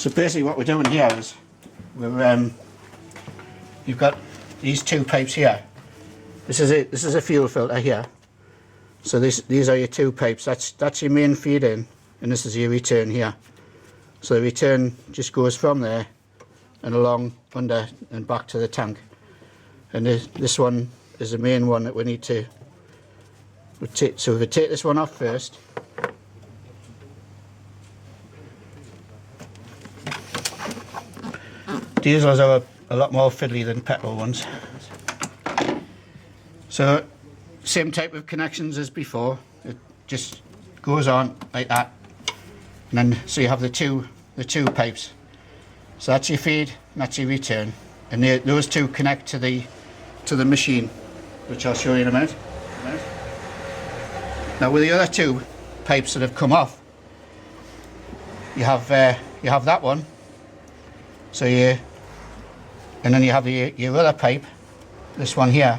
So basically what we're doing here is you've got these two pipes here. This is a fuel filter here. So these are your two pipes. That's your main feed in, and this is your return here. So the return just goes from there and along under and back to the tank. And this one is the main one that we need to rotate. So if we take this one off first. Diesels are a lot more fiddly than petrol ones. So same type of connections as before. It just goes on like that, and then so you have the two pipes. So that's your feed and that's your return, and those two connect to the machine, which I'll show you in a minute. Now with the other two pipes that have come off, you have that one. So and then you have your other pipe, this one here.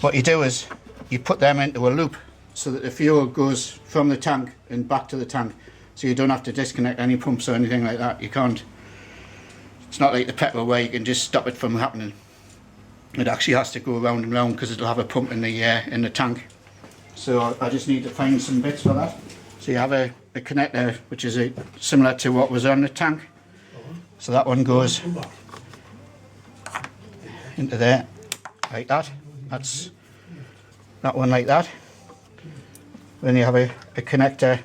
What you do is you put them into a loop so that the fuel goes from the tank and back to the tank. So you don't have to disconnect any pumps or anything like that. You can't. It's not like the petrol where you can just stop it from happening. It actually has to go round and round because it'll have a pump in the tank. So I just need to find some bits for that. So you have a connector which is similar to what was on the tank. So that one goes into there like that. That's that one like that. Then you have a connector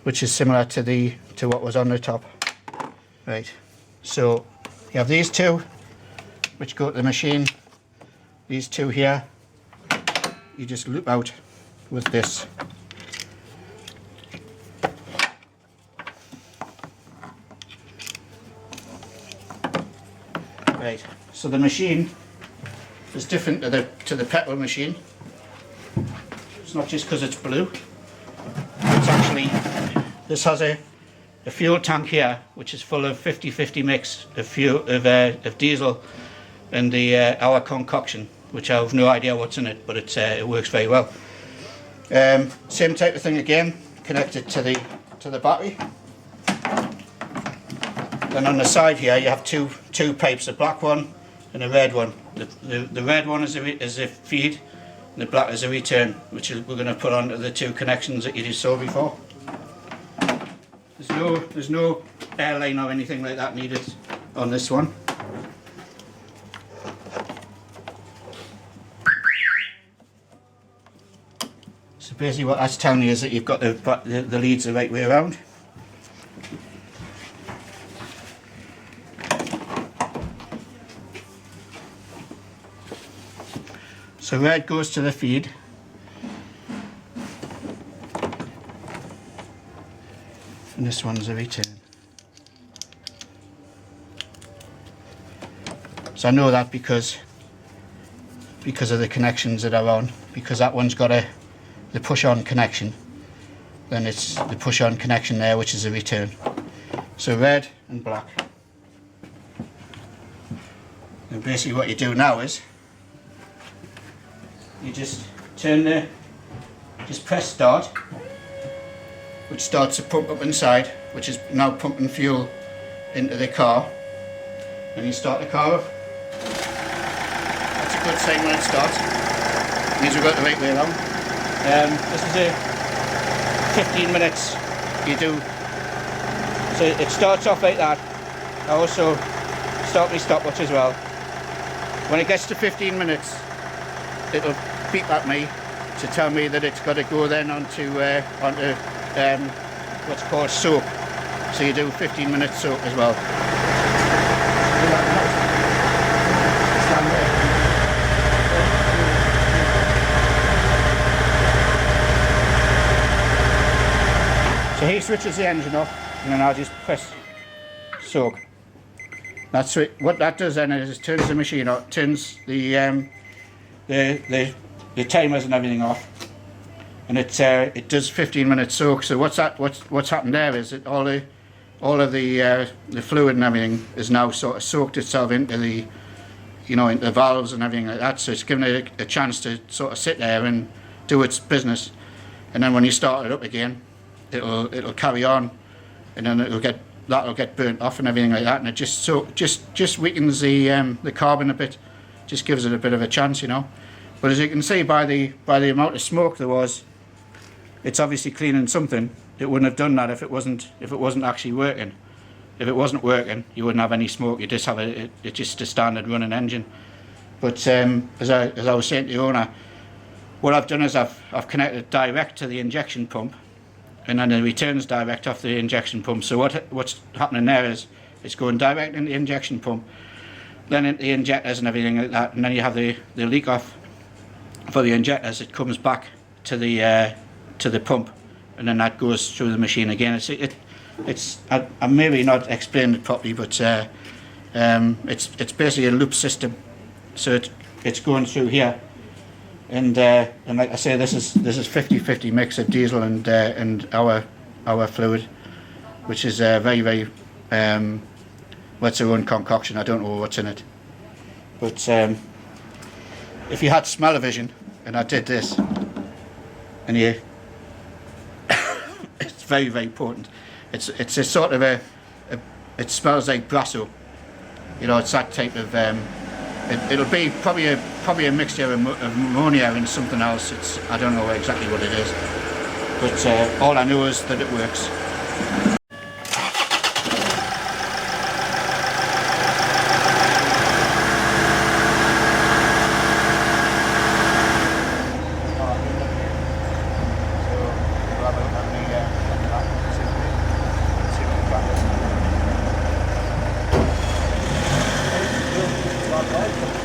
which is similar to what was on the top. Right. So you have these two which go to the machine. These two here you just loop out with this. Right, so the machine is different to the petrol machine. It's not just because it's blue. It's actually, this has a fuel tank here which is full of 50-50 mix of fuel of diesel and our concoction, which I have no idea what's in it, but it works very well. Same type of thing again, connected to the battery. Then on the side here you have two pipes, a black one and a red one. The red one is a feed and the black is a return, which we're going to put onto the two connections that you just saw before. There's no airline or anything like that needed on this one. So basically what that's telling you is that you've got the leads the right way around. So red goes to the feed, and this one's a return. So I know that because of the connections that are on, because that one's got the push-on connection, then it's the push-on connection there, which is a return. So red and black. And basically what you do now is you just just press start, which starts a pump up inside, which is now pumping fuel into the car, and you start the car up. That's a good sign when it starts. It means we've got the right way around. This is a 15 minutes you do. So it starts off like that. I also start my stopwatch as well. When it gets to 15 minutes, it'll beep at me to tell me that it's got to go then onto what's called soak. So you do 15 minutes soak as well. So he switches the engine off, and then I'll just press soak. That's it. What that does then is it turns the machine off, turns the timers and everything off, and it does 15 minutes soak. So what's happened there is that all of the fluid and everything is now sort of soaked itself into the into the valves and everything like that. So it's given it a chance to sort of sit there and do its business, and then when you start it up again, it'll carry on and then that'll get burnt off and everything like that, and it just weakens the carbon a bit, just gives it a bit of a chance, you know. But as you can see by the amount of smoke there was, it's obviously cleaning something. It wouldn't have done that if it wasn't actually working. If it wasn't working, you wouldn't have any smoke. You just have it's just a standard running engine. But as I was saying to the owner, what I've done is I've connected direct to the injection pump, and then it returns direct off the injection pump. So what's happening there is it's going direct in the injection pump, then into the injectors and everything like that, and then you have the leak off for the injectors. It comes back to the pump, and then that goes through the machine again. I maybe not explained it properly, but it's basically a loop system. So it's going through here, and like I say, this is 50-50 mix of diesel and our fluid, which is very well, it's our own concoction. I don't know what's in it, but if you had smell-o-vision and I did this, and you it's very, very potent. It's a sort of it smells like brasso, you know. It's that type of it'll be probably a mixture of ammonia and something else. I don't know exactly what it is, but all I know is that it works. Right.